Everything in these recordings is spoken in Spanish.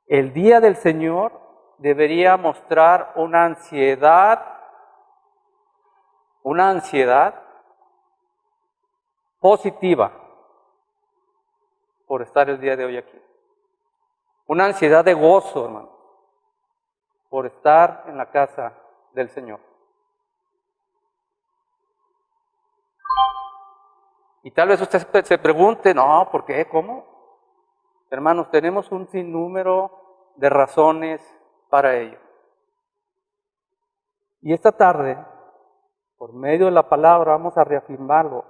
el día del Señor debería mostrar una ansiedad positiva por estar el día de hoy aquí. Una ansiedad de gozo, hermano, por estar en la casa del Señor. Y tal vez usted se pregunte, no, ¿por qué? ¿Cómo? Hermanos, tenemos un sinnúmero de razones para ello. Y esta tarde, por medio de la palabra, vamos a reafirmarlo.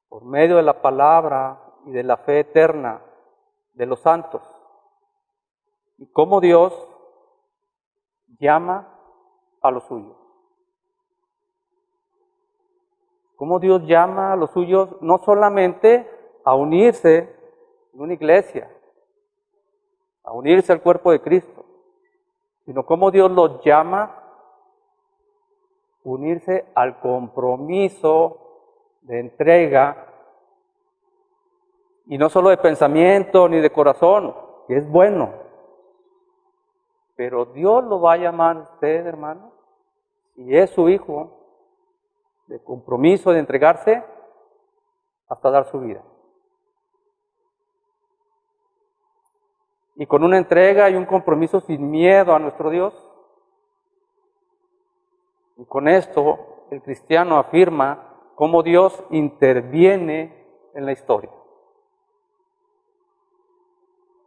Por medio de la palabra y de la fe eterna de los santos. Y cómo Dios llama a los suyos. Cómo Dios llama a los suyos no solamente a unirse en una iglesia, a unirse al cuerpo de Cristo, sino cómo Dios los llama a unirse al compromiso de entrega, y no solo de pensamiento ni de corazón, que es bueno, pero Dios lo va a llamar a usted, hermano, y es su hijo, de compromiso de entregarse hasta dar su vida. Y con una entrega y un compromiso sin miedo a nuestro Dios. Y con esto el cristiano afirma cómo Dios interviene en la historia.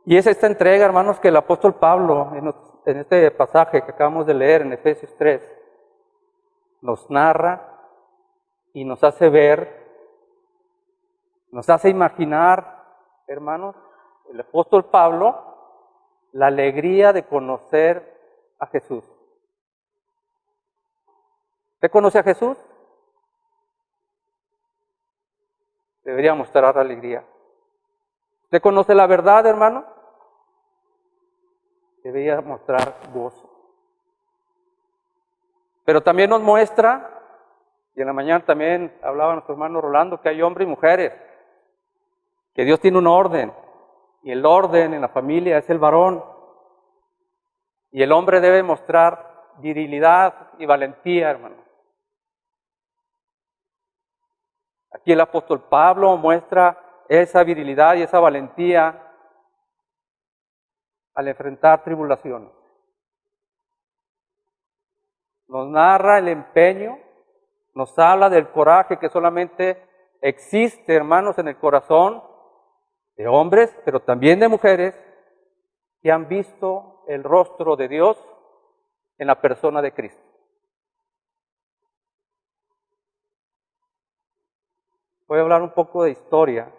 Y es esta entrega, hermanos, que el apóstol Pablo, en este pasaje que acabamos de leer en Efesios 3, nos narra y nos hace ver, nos hace imaginar, hermanos, el apóstol Pablo, la alegría de conocer a Jesús. ¿Usted conoce a Jesús? Debería mostrar alegría. ¿Usted conoce la verdad, hermano? Debería mostrar gozo. Pero también nos muestra, y en la mañana también hablaba nuestro hermano Rolando, que hay hombres y mujeres, que Dios tiene un orden, y el orden en la familia es el varón, y el hombre debe mostrar virilidad y valentía, hermano. Aquí el apóstol Pablo muestra esa virilidad y esa valentía al enfrentar tribulaciones. Nos narra el empeño, nos habla del coraje que solamente existe, hermanos, en el corazón de hombres, pero también de mujeres, que han visto el rostro de Dios en la persona de Cristo. Voy a hablar un poco de historia.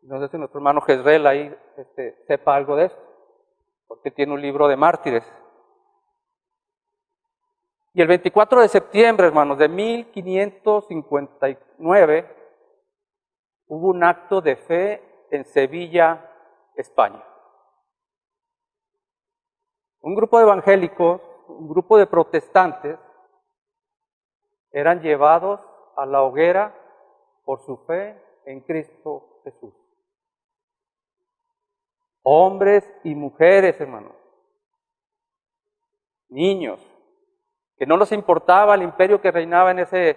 No sé si nuestro hermano Jezreel ahí sepa algo de esto, porque tiene un libro de mártires. Y el 24 de septiembre, hermanos, de 1559, hubo un acto de fe en Sevilla, España. Un grupo de evangélicos, un grupo de protestantes, eran llevados a la hoguera por su fe en Cristo Jesús. Hombres y mujeres, hermanos, niños, que no les importaba el imperio que reinaba en ese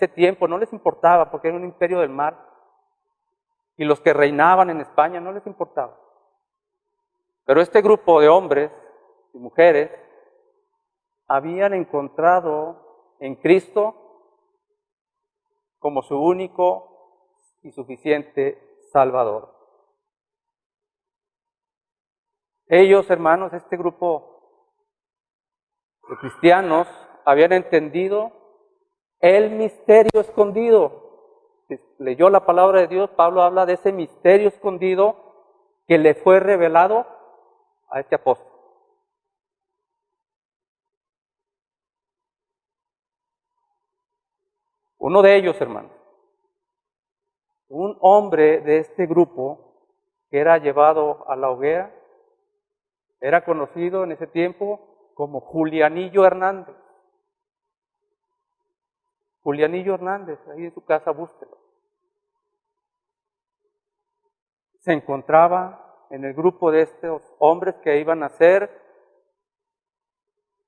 tiempo, no les importaba porque era un imperio del mal. Y los que reinaban en España no les importaba. Pero este grupo de hombres y mujeres habían encontrado en Cristo como su único y suficiente Salvador. Ellos, hermanos, este grupo de cristianos, habían entendido el misterio escondido. Si leyó la palabra de Dios, Pablo habla de ese misterio escondido que le fue revelado a este apóstol. Uno de ellos, hermanos, un hombre de este grupo que era llevado a la hoguera, era conocido en ese tiempo como Julianillo Hernández. Julianillo Hernández, ahí en su casa búsquelo. Se encontraba en el grupo de estos hombres que iban a ser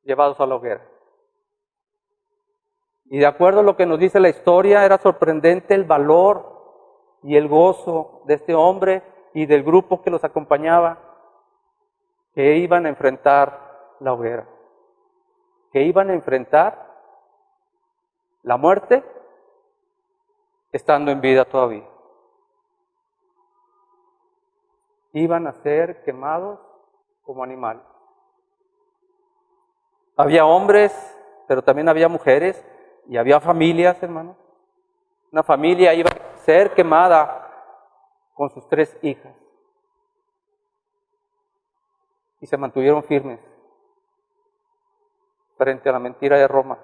llevados a la hoguera. Y de acuerdo a lo que nos dice la historia, era sorprendente el valor y el gozo de este hombre y del grupo que los acompañaba, que iban a enfrentar la hoguera, que iban a enfrentar la muerte estando en vida todavía. Iban a ser quemados como animales. Había hombres, pero también había mujeres y había familias, hermanos. Una familia iba a ser quemada con sus 3 hijas. Y se mantuvieron firmes frente a la mentira de Roma,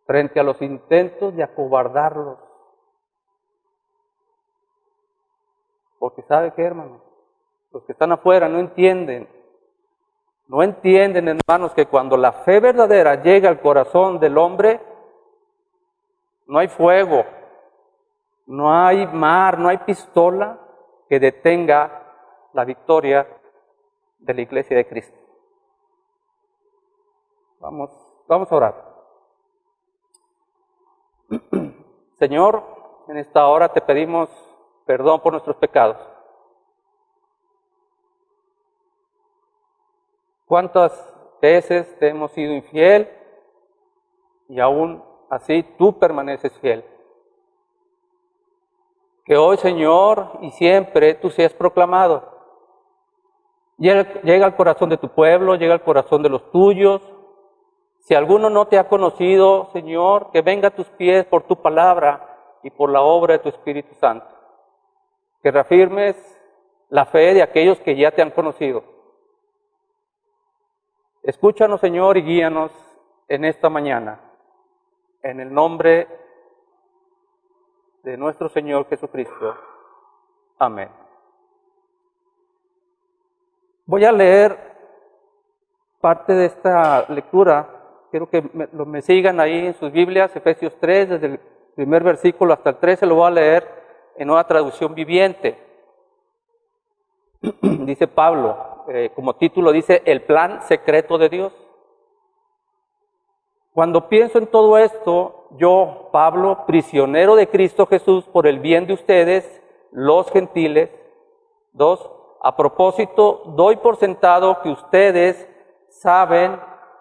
frente a los intentos de acobardarlos. Porque ¿sabe qué, hermanos? Los que están afuera no entienden, hermanos, que cuando la fe verdadera llega al corazón del hombre, no hay fuego, no hay mar, no hay pistola que detenga la victoria de la iglesia de Cristo. Vamos a orar. Señor, en esta hora te pedimos perdón por nuestros pecados. ¿Cuántas veces te hemos sido infiel y aún así tú permaneces fiel? Que hoy, Señor, y siempre tú seas proclamado. Llega al corazón de tu pueblo, llega al corazón de los tuyos. Si alguno no te ha conocido, Señor, que venga a tus pies por tu palabra y por la obra de tu Espíritu Santo. Que reafirmes la fe de aquellos que ya te han conocido. Escúchanos, Señor, y guíanos en esta mañana. En el nombre de nuestro Señor Jesucristo. Amén. Voy a leer parte de esta lectura. Quiero que me sigan ahí en sus Biblias, Efesios 3, desde el primer versículo hasta el 13, lo voy a leer en una traducción viviente. Dice Pablo, como título dice, el plan secreto de Dios. Cuando pienso en todo esto, yo, Pablo, prisionero de Cristo Jesús por el bien de ustedes, los gentiles. 2, a propósito, doy por sentado que ustedes saben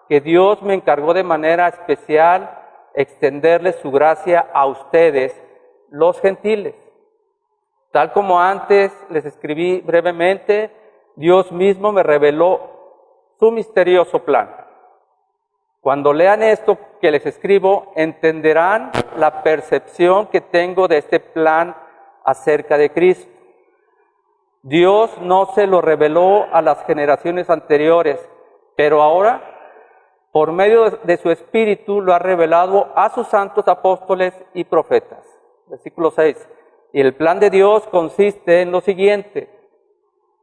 que Dios me encargó de manera especial extenderles su gracia a ustedes, los gentiles. Tal como antes les escribí brevemente, Dios mismo me reveló su misterioso plan. Cuando lean esto que les escribo, entenderán la percepción que tengo de este plan acerca de Cristo. Dios no se lo reveló a las generaciones anteriores, pero ahora, por medio de su Espíritu, lo ha revelado a sus santos apóstoles y profetas. Versículo 6. Y el plan de Dios consiste en lo siguiente: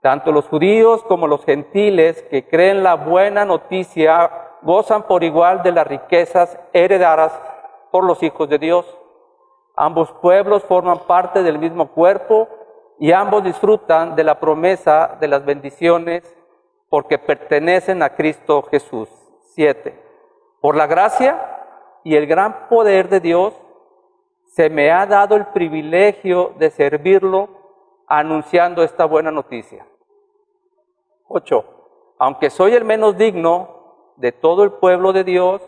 tanto los judíos como los gentiles que creen la buena noticia gozan por igual de las riquezas heredadas por los hijos de Dios. Ambos pueblos forman parte del mismo cuerpo y ambos disfrutan de la promesa de las bendiciones porque pertenecen a Cristo Jesús. 7. Por la gracia y el gran poder de Dios, se me ha dado el privilegio de servirlo anunciando esta buena noticia. 8. Aunque soy el menos digno de todo el pueblo de Dios,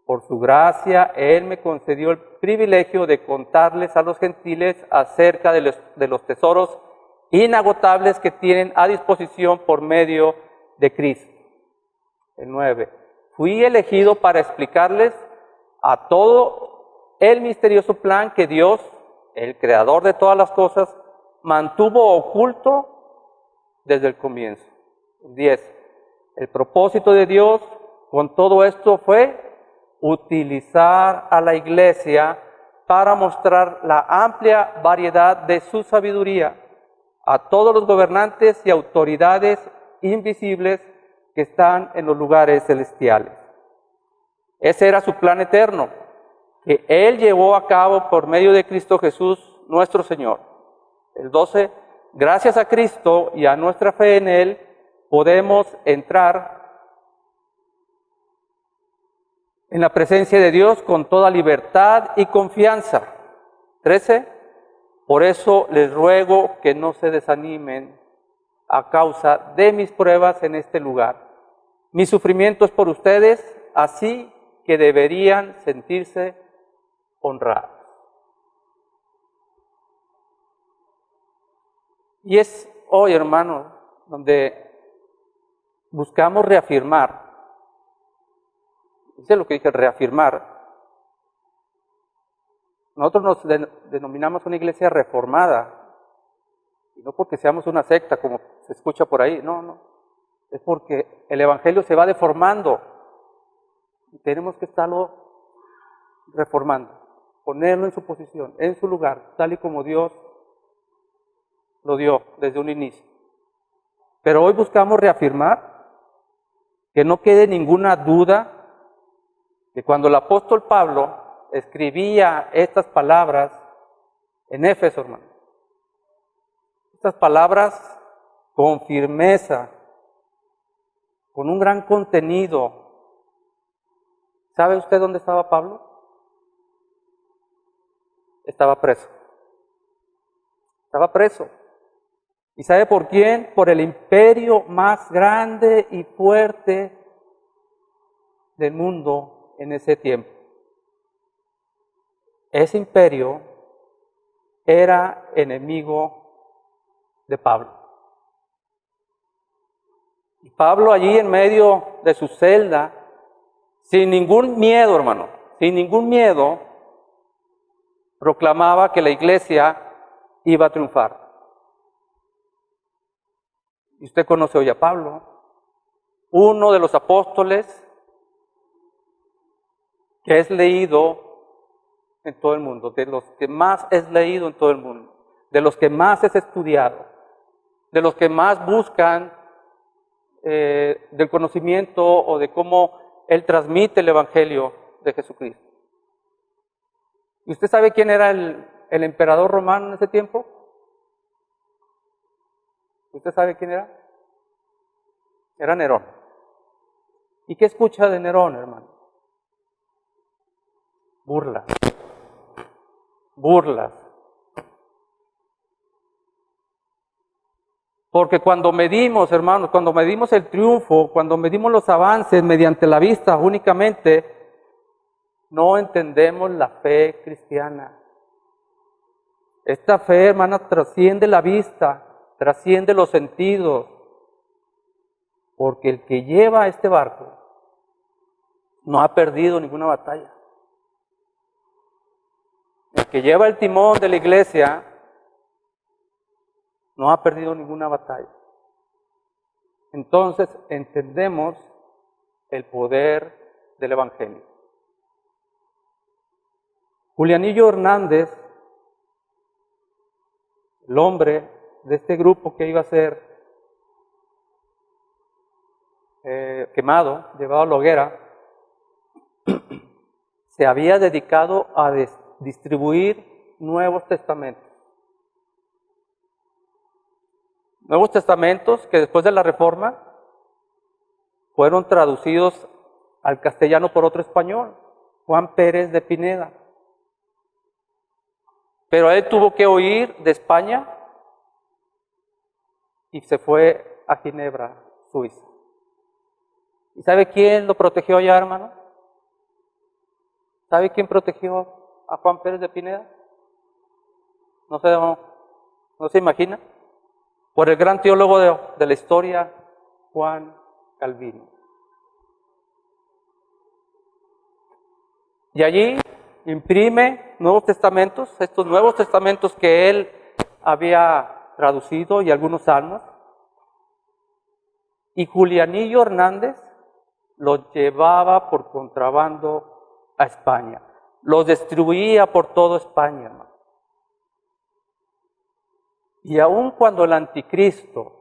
por su gracia, Él me concedió el privilegio de contarles a los gentiles acerca de los tesoros inagotables que tienen a disposición por medio de Cristo. El 9. Fui elegido para explicarles a todo el misterioso plan que Dios, el creador de todas las cosas, mantuvo oculto desde el comienzo. 10. El propósito de Dios con todo esto fue utilizar a la iglesia para mostrar la amplia variedad de su sabiduría a todos los gobernantes y autoridades invisibles que están en los lugares celestiales. Ese era su plan eterno, que Él llevó a cabo por medio de Cristo Jesús, nuestro Señor. El 12, gracias a Cristo y a nuestra fe en Él, podemos entrar en la presencia de Dios con toda libertad y confianza. 13. Por eso les ruego que no se desanimen a causa de mis pruebas en este lugar. Mi sufrimiento es por ustedes, así que deberían sentirse honrados. Y es hoy, hermanos, donde buscamos reafirmar, dice lo que dije, reafirmar. Nosotros nos denominamos una iglesia reformada, y no porque seamos una secta como se escucha por ahí, no, es porque el evangelio se va deformando y tenemos que estarlo reformando, ponerlo en su posición, en su lugar, tal y como Dios lo dio desde un inicio. Pero hoy buscamos reafirmar que no quede ninguna duda que cuando el apóstol Pablo escribía estas palabras en Éfeso, hermano, estas palabras con firmeza, con un gran contenido. ¿Sabe usted dónde estaba Pablo? Estaba preso. Estaba preso. ¿Y sabe por quién? Por el imperio más grande y fuerte del mundo en ese tiempo. Ese imperio era enemigo de Pablo. Y Pablo allí en medio de su celda, sin ningún miedo, hermano, sin ningún miedo, proclamaba que la iglesia iba a triunfar. Y usted conoce hoy a Pablo, uno de los apóstoles que es leído en todo el mundo, de los que más es leído en todo el mundo, de los que más es estudiado, de los que más buscan del conocimiento o de cómo él transmite el evangelio de Jesucristo. ¿Y usted sabe quién era el emperador romano en ese tiempo? ¿Usted sabe quién era? Era Nerón. ¿Y qué escucha de Nerón, hermano? Burlas. Burlas. Porque cuando medimos, hermanos, cuando medimos el triunfo, cuando medimos los avances mediante la vista únicamente, no entendemos la fe cristiana. Esta fe, hermana, trasciende la vista, trasciende los sentidos, porque el que lleva este barco no ha perdido ninguna batalla. El que lleva el timón de la iglesia no ha perdido ninguna batalla. Entonces entendemos el poder del evangelio. Julianillo Hernández, el hombre de este grupo que iba a ser quemado, llevado a la hoguera, se había dedicado a distribuir Nuevos Testamentos. Nuevos Testamentos que después de la Reforma fueron traducidos al castellano por otro español, Juan Pérez de Pineda. Pero él tuvo que huir de España y se fue a Ginebra, Suiza. ¿Y sabe quién lo protegió allá, hermano? ¿Sabe quién protegió a Juan Pérez de Pineda? No se imagina. Por el gran teólogo de la historia, Juan Calvino. Y allí imprime Nuevos Testamentos, estos Nuevos Testamentos que él había traducido y algunos salmos. Y Julianillo Hernández los llevaba por contrabando a España. Los distribuía por toda España, hermano. Y aun cuando el anticristo,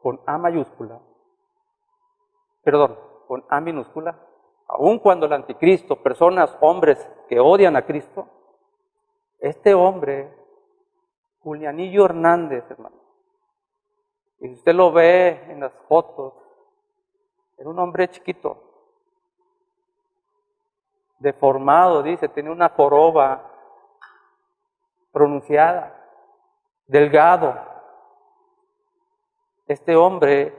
con A mayúscula, con A minúscula, aun cuando el anticristo, personas, hombres que odian a Cristo, este hombre Julianillo Hernández, hermano. Y si usted lo ve en las fotos, era un hombre chiquito, deformado, dice, tenía una joroba pronunciada, delgado. Este hombre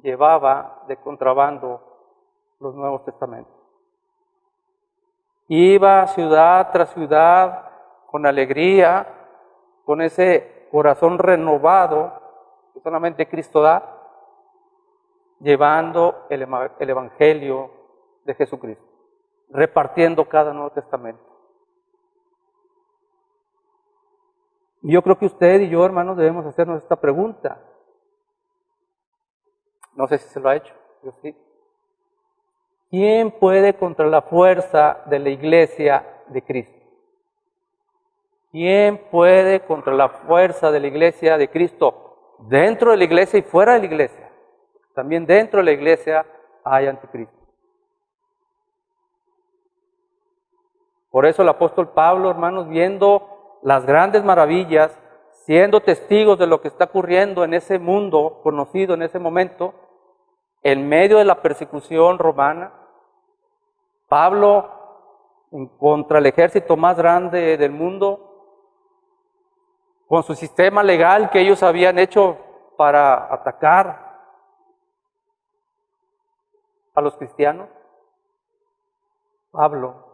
llevaba de contrabando los Nuevos Testamentos. Iba ciudad tras ciudad con alegría, con ese corazón renovado que solamente Cristo da, llevando el Evangelio de Jesucristo, repartiendo cada Nuevo Testamento. Y yo creo que usted y yo, hermanos, debemos hacernos esta pregunta. No sé si se lo ha hecho, yo sí. ¿Quién puede contra la fuerza de la iglesia de Cristo? ¿Quién puede contra la fuerza de la iglesia de Cristo? Dentro de la iglesia y fuera de la iglesia. También dentro de la iglesia hay anticristo. Por eso el apóstol Pablo, hermanos, viendo las grandes maravillas, siendo testigos de lo que está ocurriendo en ese mundo conocido en ese momento, en medio de la persecución romana, Pablo, contra el ejército más grande del mundo, con su sistema legal que ellos habían hecho para atacar a los cristianos, Pablo,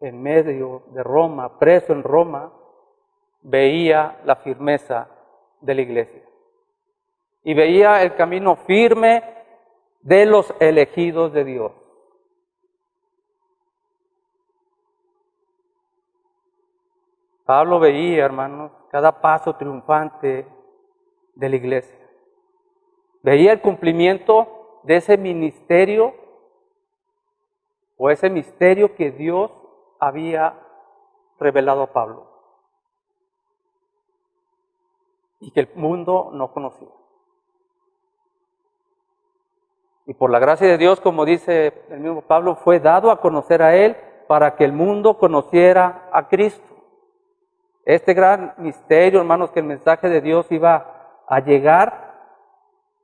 en medio de Roma, preso en Roma, veía la firmeza de la iglesia y veía el camino firme de los elegidos de Dios. Pablo veía, hermanos, cada paso triunfante de la iglesia. Veía el cumplimiento de ese ministerio o ese misterio que Dios había revelado a Pablo y que el mundo no conocía. Y por la gracia de Dios, como dice el mismo Pablo, fue dado a conocer a Él para que el mundo conociera a Cristo. Este gran misterio, hermanos, que el mensaje de Dios iba a llegar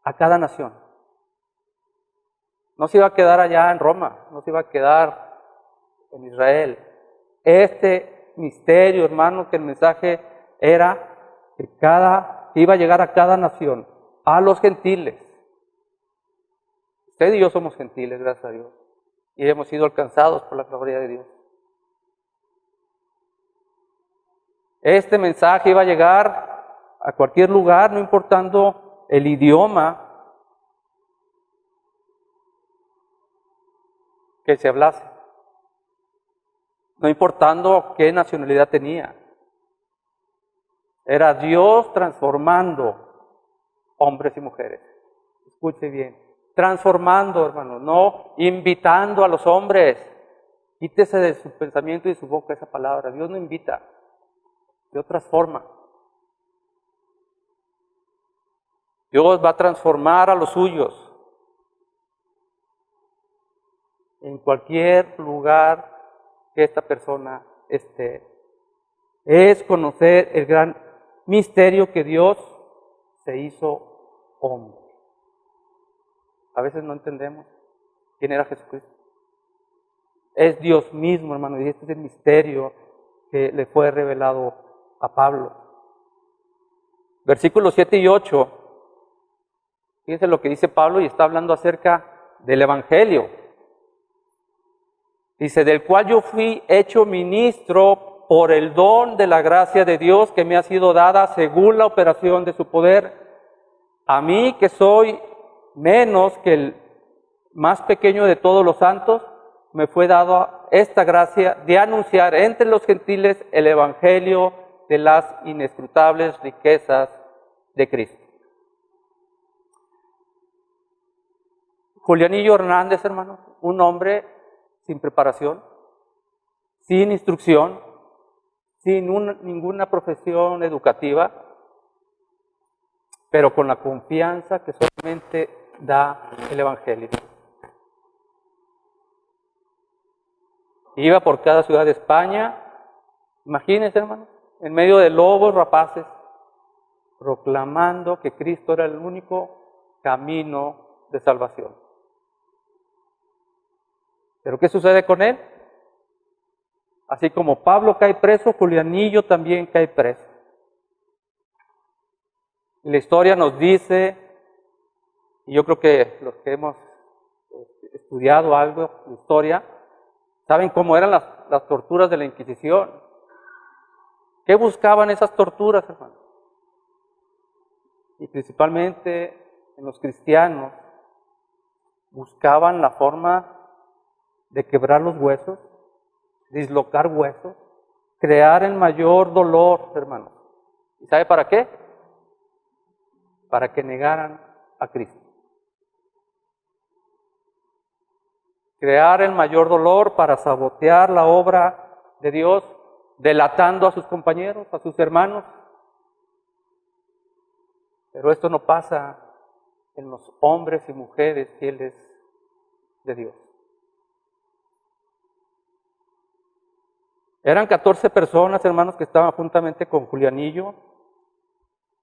a cada nación. No se iba a quedar allá en Roma, no se iba a quedar en Israel. Este misterio, hermanos, que el mensaje era que iba a llegar a cada nación, a los gentiles. Usted y yo somos gentiles, gracias a Dios, y hemos sido alcanzados por la gloria de Dios. Este mensaje iba a llegar a cualquier lugar, no importando el idioma que se hablase, no importando qué nacionalidad tenía. Era Dios transformando hombres y mujeres. Escuche bien, transformando, hermanos, no invitando a los hombres. Quítese de su pensamiento y de su boca esa palabra. Dios no invita. Dios transforma. Dios va a transformar a los suyos en cualquier lugar que esta persona esté. Es conocer el gran misterio que Dios se hizo hombre. A veces no entendemos quién era Jesucristo. Es Dios mismo, hermano, y este es el misterio que le fue revelado a Pablo. Versículos 7 y 8. Fíjense lo que dice Pablo y está hablando acerca del Evangelio. Dice, del cual yo fui hecho ministro por el don de la gracia de Dios que me ha sido dada según la operación de su poder. A mí que soy menos que el más pequeño de todos los santos, me fue dado esta gracia de anunciar entre los gentiles el Evangelio de las inescrutables riquezas de Cristo. Julianillo Hernández, hermanos, un hombre sin preparación, sin instrucción, sin ninguna profesión educativa, pero con la confianza que solamente da el Evangelio. Iba por cada ciudad de España. Imagínense, hermanos, en medio de lobos rapaces, proclamando que Cristo era el único camino de salvación. ¿Pero qué sucede con él? Así como Pablo cae preso, Julianillo también cae preso. Y la historia nos dice, y yo creo que los que hemos estudiado algo de historia, saben cómo eran las torturas de la Inquisición. ¿Qué buscaban esas torturas, hermanos? Y principalmente en los cristianos, buscaban la forma de quebrar los huesos, dislocar huesos, crear el mayor dolor, hermanos. ¿Y sabe para qué? Para que negaran a Cristo. Crear el mayor dolor para sabotear la obra de Dios, delatando a sus compañeros, a sus hermanos. Pero esto no pasa en los hombres y mujeres fieles de Dios. Eran 14 personas, hermanos, que estaban juntamente con Julianillo,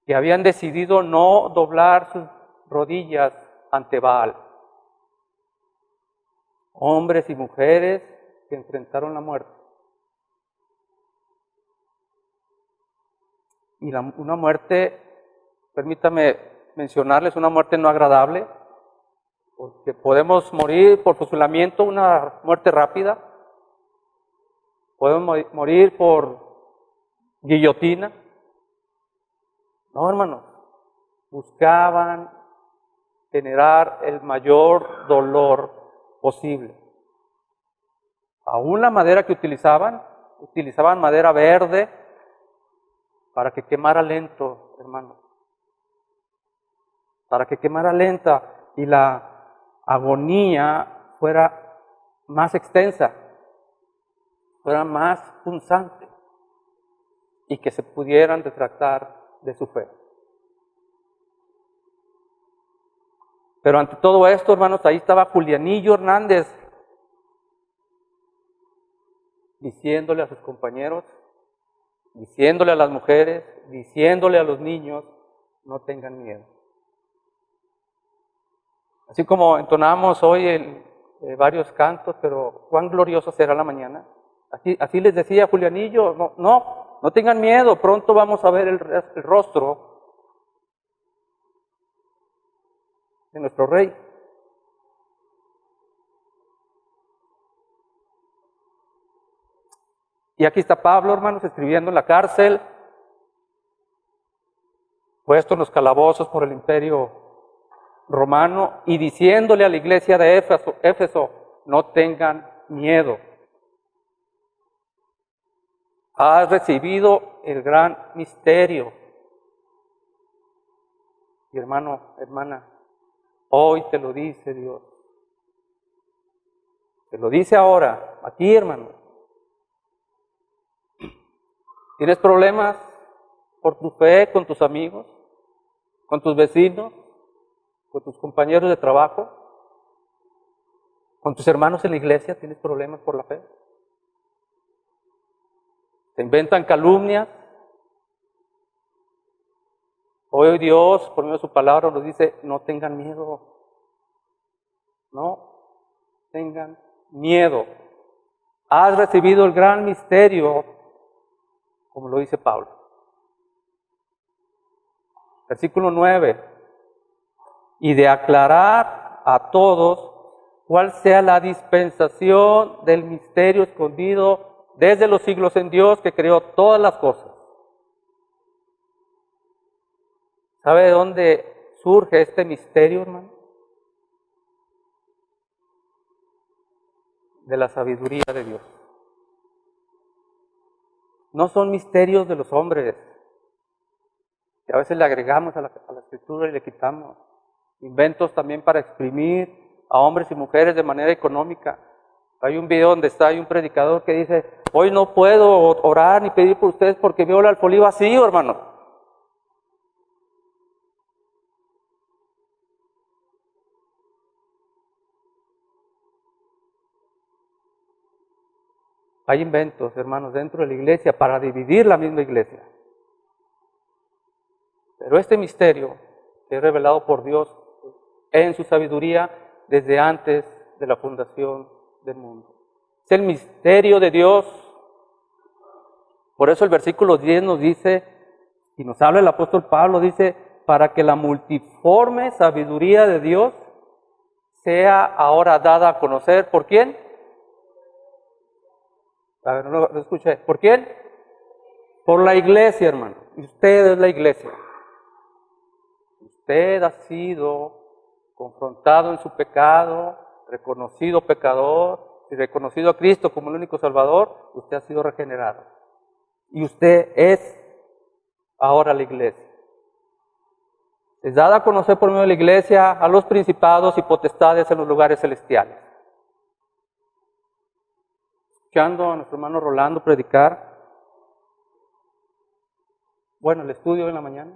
que habían decidido no doblar sus rodillas ante Baal. Hombres y mujeres que enfrentaron la muerte. Y una muerte, permítame mencionarles, una muerte no agradable, porque podemos morir por fusilamiento, una muerte rápida. Podemos morir por guillotina. No, hermanos, buscaban generar el mayor dolor posible. Aún la madera que utilizaban madera verde para que quemara lento, hermanos. Para que quemara lenta y la agonía fuera más extensa, fuera más punzante y que se pudieran retractar de su fe. Pero ante todo esto, hermanos, ahí estaba Julianillo Hernández diciéndole a sus compañeros, diciéndole a las mujeres, diciéndole a los niños, no tengan miedo. Así como entonamos hoy varios cantos, pero cuán glorioso será la mañana. Así les decía Julianillo, no tengan miedo, pronto vamos a ver el rostro de nuestro Rey. Y aquí está Pablo, hermanos, escribiendo en la cárcel, puesto en los calabozos por el imperio romano y diciéndole a la iglesia de Éfeso, no tengan miedo. Has recibido el gran misterio. Y hermano, hermana, hoy te lo dice Dios. Te lo dice ahora, aquí, hermano. ¿Tienes problemas por tu fe con tus amigos, con tus vecinos, con tus compañeros de trabajo, con tus hermanos en la iglesia? ¿Tienes problemas por la fe? ¿Te inventan calumnias? Hoy Dios, por medio de su palabra, nos dice, no tengan miedo. No tengan miedo. Has recibido el gran misterio, como lo dice Pablo. Versículo 9. Y de aclarar a todos cuál sea la dispensación del misterio escondido desde los siglos en Dios que creó todas las cosas. ¿Sabe de dónde surge este misterio, hermano? De la sabiduría de Dios. No son misterios de los hombres, que a veces le agregamos a la escritura y le quitamos. Inventos también para exprimir a hombres y mujeres de manera económica. Hay un video donde hay un predicador que dice, hoy no puedo orar ni pedir por ustedes porque veo el alfolí vacío, hermano. Hay inventos, hermanos, dentro de la iglesia para dividir la misma iglesia. Pero este misterio es revelado por Dios en su sabiduría desde antes de la fundación del mundo. Es el misterio de Dios. Por eso el versículo 10 nos dice, y nos habla el apóstol Pablo, dice, para que la multiforme sabiduría de Dios sea ahora dada a conocer. ¿Por quién? A ver, no lo escuché. ¿Por quién? Por la iglesia, hermano. Usted es la iglesia. Usted ha sido confrontado en su pecado, reconocido pecador, y reconocido a Cristo como el único Salvador, usted ha sido regenerado. Y usted es ahora la iglesia. Es dada a conocer por medio de la iglesia a los principados y potestades en los lugares celestiales. Escuchando a nuestro hermano Rolando predicar, bueno, el estudio en la mañana.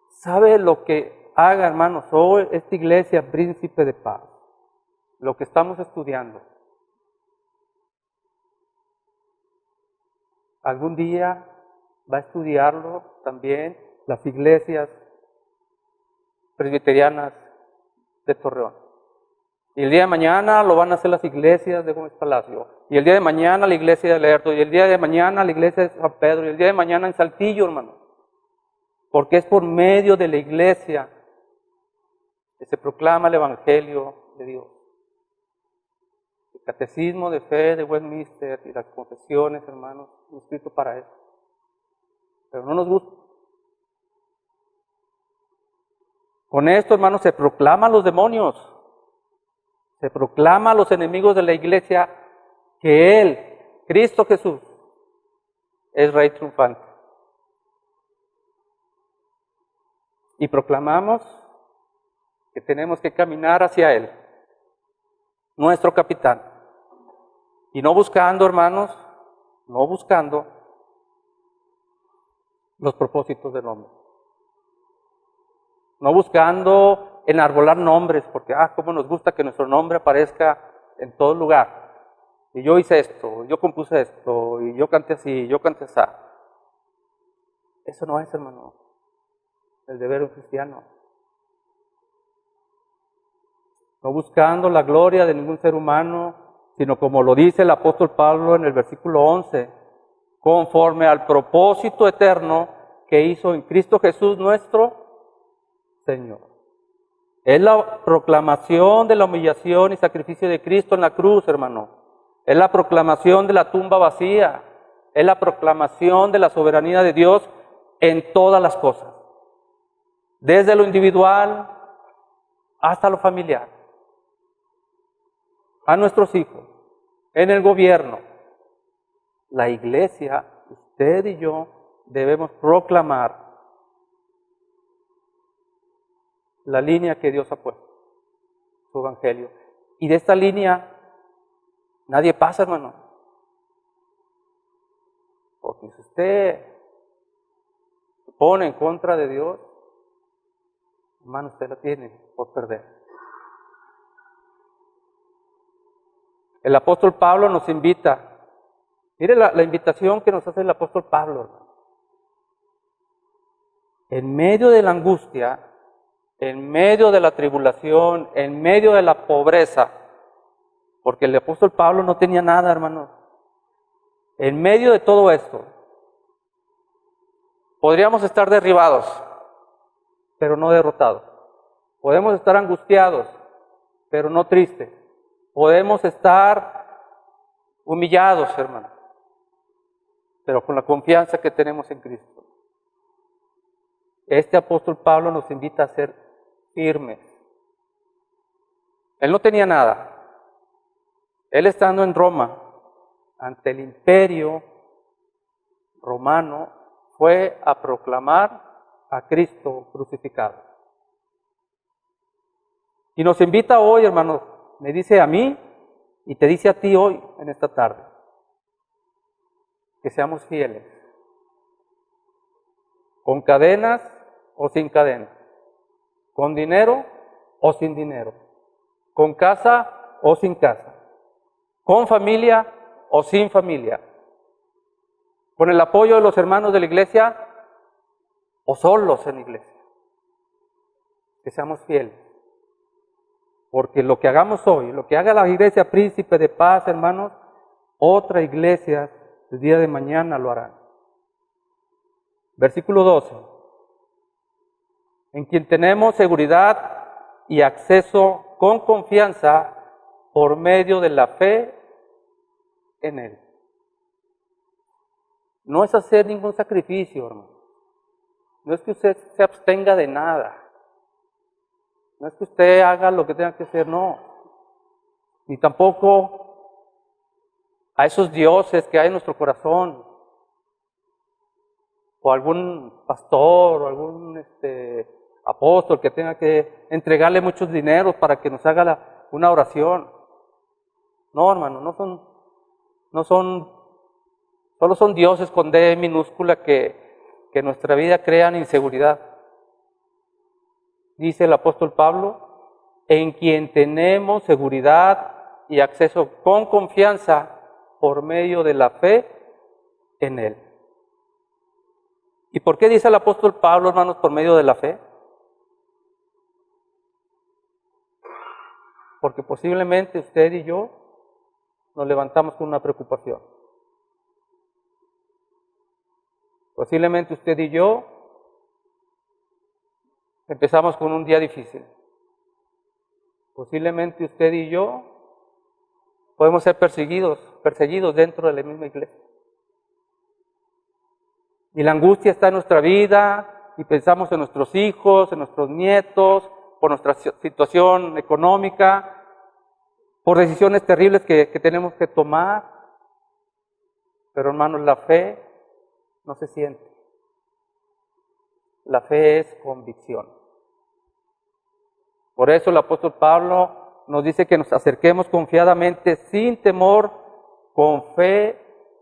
¿Sabe lo que haga, hermanos, hoy esta iglesia, Príncipe de Paz? Lo que estamos estudiando. Algún día va a estudiarlo también las iglesias presbiterianas de Torreón. Y el día de mañana lo van a hacer las iglesias de Gómez Palacio. Y el día de mañana la iglesia de Lerdo. Y el día de mañana la iglesia de San Pedro. Y el día de mañana en Saltillo, hermano. Porque es por medio de la iglesia que se proclama el Evangelio de Dios. El Catecismo de Fe de Westminster y las confesiones, hermanos, han escrito para eso. Pero no nos gusta. Con esto, hermanos, se proclama a los demonios. Se proclama a los enemigos de la iglesia que Él, Cristo Jesús, es Rey triunfante. Y proclamamos que tenemos que caminar hacia Él, nuestro capitán. Y no buscando, hermanos, no buscando los propósitos del hombre. No buscando enarbolar nombres, porque, cómo nos gusta que nuestro nombre aparezca en todo lugar. Y yo hice esto, yo compuse esto, y yo canté así, yo canté así. Eso no es, hermano, el deber de un cristiano. No buscando la gloria de ningún ser humano, sino como lo dice el apóstol Pablo en el versículo 11, conforme al propósito eterno que hizo en Cristo Jesús nuestro Señor. Es la proclamación de la humillación y sacrificio de Cristo en la cruz, hermano. Es la proclamación de la tumba vacía. Es la proclamación de la soberanía de Dios en todas las cosas. Desde lo individual hasta lo familiar. A nuestros hijos, en el gobierno. La iglesia, usted y yo, debemos proclamar la línea que Dios ha puesto, su evangelio. Y de esta línea nadie pasa, hermano. Porque si usted se pone en contra de Dios, hermano, usted la tiene por perder. El apóstol Pablo nos invita. Mire la invitación que nos hace el apóstol Pablo, hermano. En medio de la angustia, en medio de la tribulación, en medio de la pobreza, porque el apóstol Pablo no tenía nada, hermano. En medio de todo esto, podríamos estar derribados, pero no derrotados. Podemos estar angustiados, pero no tristes. Podemos estar humillados, hermano, pero con la confianza que tenemos en Cristo. Este apóstol Pablo nos invita a ser firmes. Él no tenía nada. Él estando en Roma, ante el imperio romano, fue a proclamar a Cristo crucificado. Y nos invita hoy, hermanos, me dice a mí y te dice a ti hoy, en esta tarde, que seamos fieles, con cadenas o sin cadenas, con dinero o sin dinero, con casa o sin casa, con familia o sin familia, con el apoyo de los hermanos de la iglesia o solos en la iglesia. Que seamos fieles. Porque lo que hagamos hoy, lo que haga la iglesia Príncipe de Paz, hermanos, otra iglesia el día de mañana lo hará. Versículo 12. En quien tenemos seguridad y acceso con confianza por medio de la fe en Él. No es hacer ningún sacrificio, hermano. No es que usted se abstenga de nada. No es que usted haga lo que tenga que hacer, no. Ni tampoco a esos dioses que hay en nuestro corazón. O algún pastor, o algún apóstol que tenga que entregarle muchos dineros para que nos haga una oración. No, hermano, solo son dioses con D minúscula que en nuestra vida crean inseguridad. Dice el apóstol Pablo, en quien tenemos seguridad y acceso con confianza por medio de la fe en Él. ¿Y por qué dice el apóstol Pablo, hermanos, por medio de la fe? Porque posiblemente usted y yo nos levantamos con una preocupación. Posiblemente usted y yo empezamos con un día difícil. Posiblemente usted y yo podemos ser perseguidos dentro de la misma iglesia. Y la angustia está en nuestra vida, y pensamos en nuestros hijos, en nuestros nietos, por nuestra situación económica, por decisiones terribles que tenemos que tomar. Pero hermanos, la fe no se siente. La fe es convicción. Por eso el apóstol Pablo nos dice que nos acerquemos confiadamente, sin temor, con fe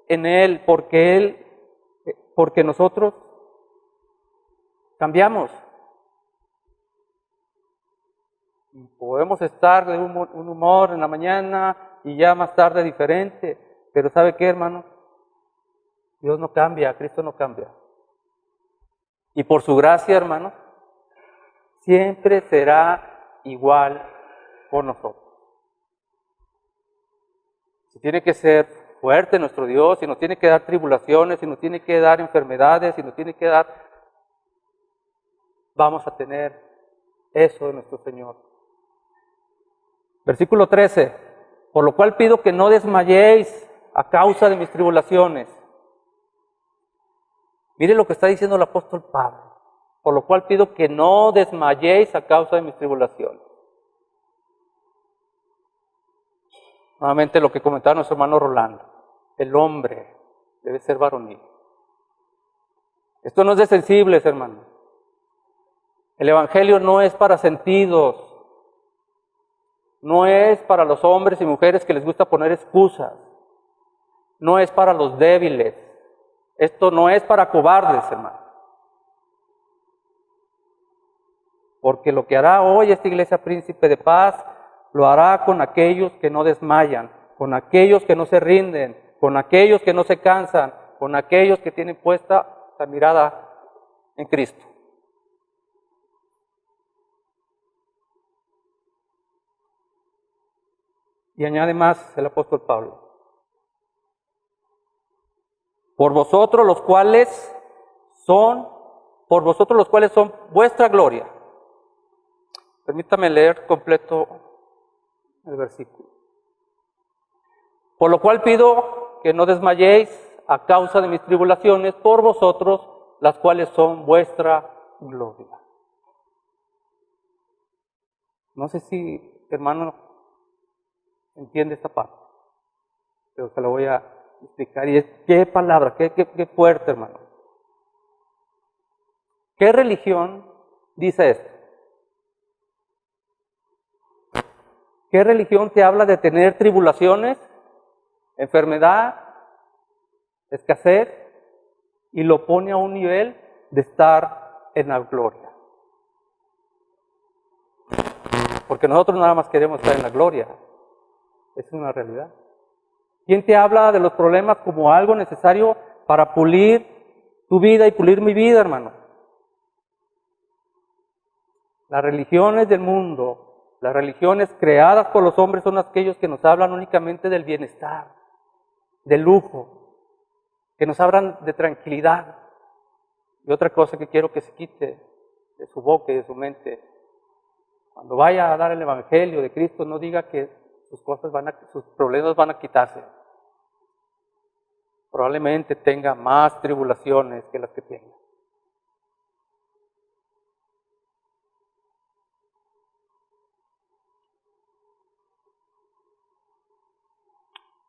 en Él, porque nosotros cambiamos. Y podemos estar de un humor en la mañana y ya más tarde diferente. Pero ¿sabe qué, hermano? Dios no cambia, Cristo no cambia. Y por su gracia, hermano, siempre será igual con nosotros. Si tiene que ser fuerte nuestro Dios, si nos tiene que dar tribulaciones, si nos tiene que dar enfermedades, si nos tiene que dar, vamos a tener eso de nuestro Señor. Versículo 13, por lo cual pido que no desmayéis a causa de mis tribulaciones. Mire lo que está diciendo el apóstol Pablo. Por lo cual pido que no desmayéis a causa de mis tribulaciones. Nuevamente lo que comentaba nuestro hermano Rolando. El hombre debe ser varonil. Esto no es de sensibles, hermano. El evangelio no es para sentidos. No es para los hombres y mujeres que les gusta poner excusas. No es para los débiles. Esto no es para cobardes, hermano. Porque lo que hará hoy esta iglesia Príncipe de Paz, lo hará con aquellos que no desmayan, con aquellos que no se rinden, con aquellos que no se cansan, con aquellos que tienen puesta la mirada en Cristo. Y añade más el apóstol Pablo. Por vosotros los cuales son vuestra gloria. Permítame leer completo el versículo. Por lo cual pido que no desmayéis a causa de mis tribulaciones por vosotros, las cuales son vuestra gloria. No sé si, hermano, entiende esta parte, pero se lo voy a explicar. Y es, qué palabra, qué fuerte, hermano. ¿Qué religión dice esto? ¿Qué religión te habla de tener tribulaciones, enfermedad, escasez, y lo pone a un nivel de estar en la gloria? Porque nosotros nada más queremos estar en la gloria. Es una realidad. ¿Quién te habla de los problemas como algo necesario para pulir tu vida y pulir mi vida, hermano? Las religiones del mundo, las religiones creadas por los hombres son aquellos que nos hablan únicamente del bienestar, del lujo, que nos hablan de tranquilidad. Y otra cosa que quiero que se quite de su boca y de su mente, cuando vaya a dar el evangelio de Cristo, no diga que sus problemas van a quitarse. Probablemente tenga más tribulaciones que las que tenga.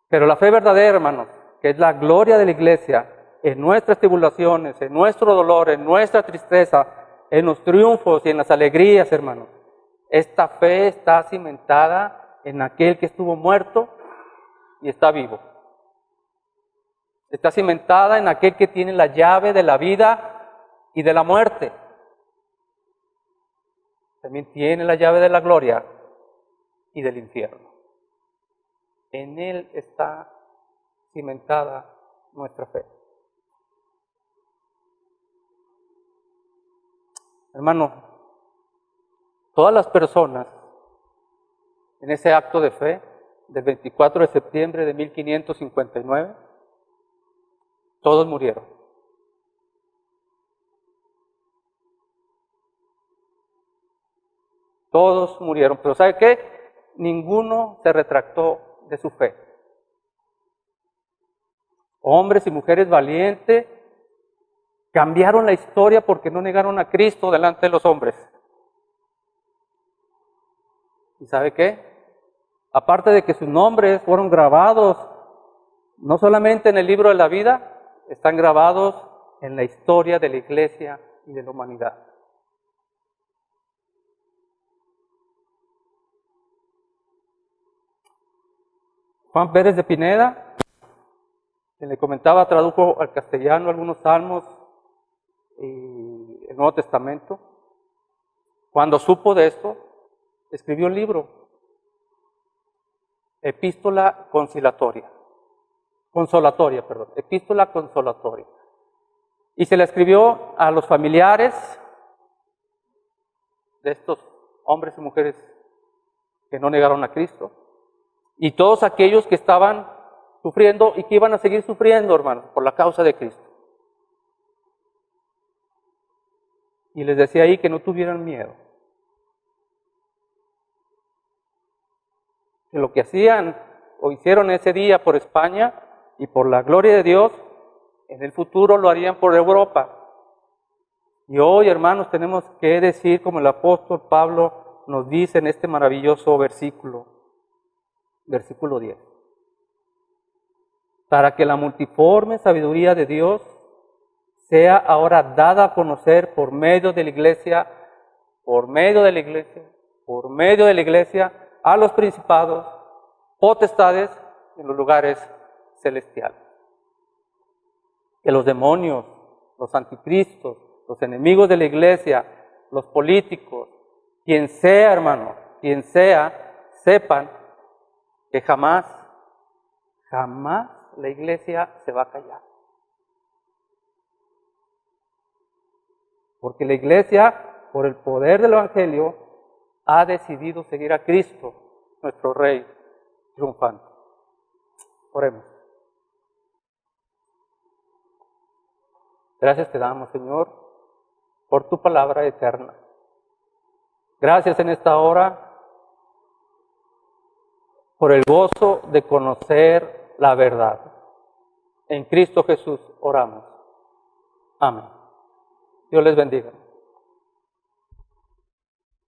Pero la fe verdadera, hermanos, que es la gloria de la iglesia, en nuestras tribulaciones, en nuestro dolor, en nuestra tristeza, en los triunfos y en las alegrías, hermanos. Esta fe está cimentada en aquel que estuvo muerto y está vivo. Está cimentada en aquel que tiene la llave de la vida y de la muerte. También tiene la llave de la gloria y del infierno. En Él está cimentada nuestra fe. Hermano, todas las personas en ese acto de fe del 24 de septiembre de 1559, todos murieron. Todos murieron, pero ¿sabe qué? Ninguno se retractó de su fe. Hombres y mujeres valientes cambiaron la historia porque no negaron a Cristo delante de los hombres. ¿Y sabe qué? Aparte de que sus nombres fueron grabados, no solamente en el libro de la vida, están grabados en la historia de la iglesia y de la humanidad. Juan Pérez de Pineda, quien le comentaba, tradujo al castellano algunos salmos y el Nuevo Testamento. Cuando supo de esto, escribió un libro, Epístola Consolatoria, Epístola Consolatoria. Y se la escribió a los familiares de estos hombres y mujeres que no negaron a Cristo, y todos aquellos que estaban sufriendo y que iban a seguir sufriendo, hermanos, por la causa de Cristo. Y les decía ahí que no tuvieran miedo. Que lo que hacían o hicieron ese día por España y por la gloria de Dios, en el futuro lo harían por Europa. Y hoy, hermanos, tenemos que decir, como el apóstol Pablo nos dice en este maravilloso versículo 10. Para que la multiforme sabiduría de Dios sea ahora dada a conocer por medio de la iglesia, a los principados, potestades en los lugares celestiales. Que los demonios, los anticristos, los enemigos de la iglesia, los políticos, quien sea, hermano, sepan que jamás la iglesia se va a callar. Porque la iglesia, por el poder del evangelio, ha decidido seguir a Cristo, nuestro Rey triunfante. Oremos. Gracias te damos, Señor, por tu palabra eterna. Gracias en esta hora por el gozo de conocer la verdad. En Cristo Jesús oramos. Amén. Dios les bendiga.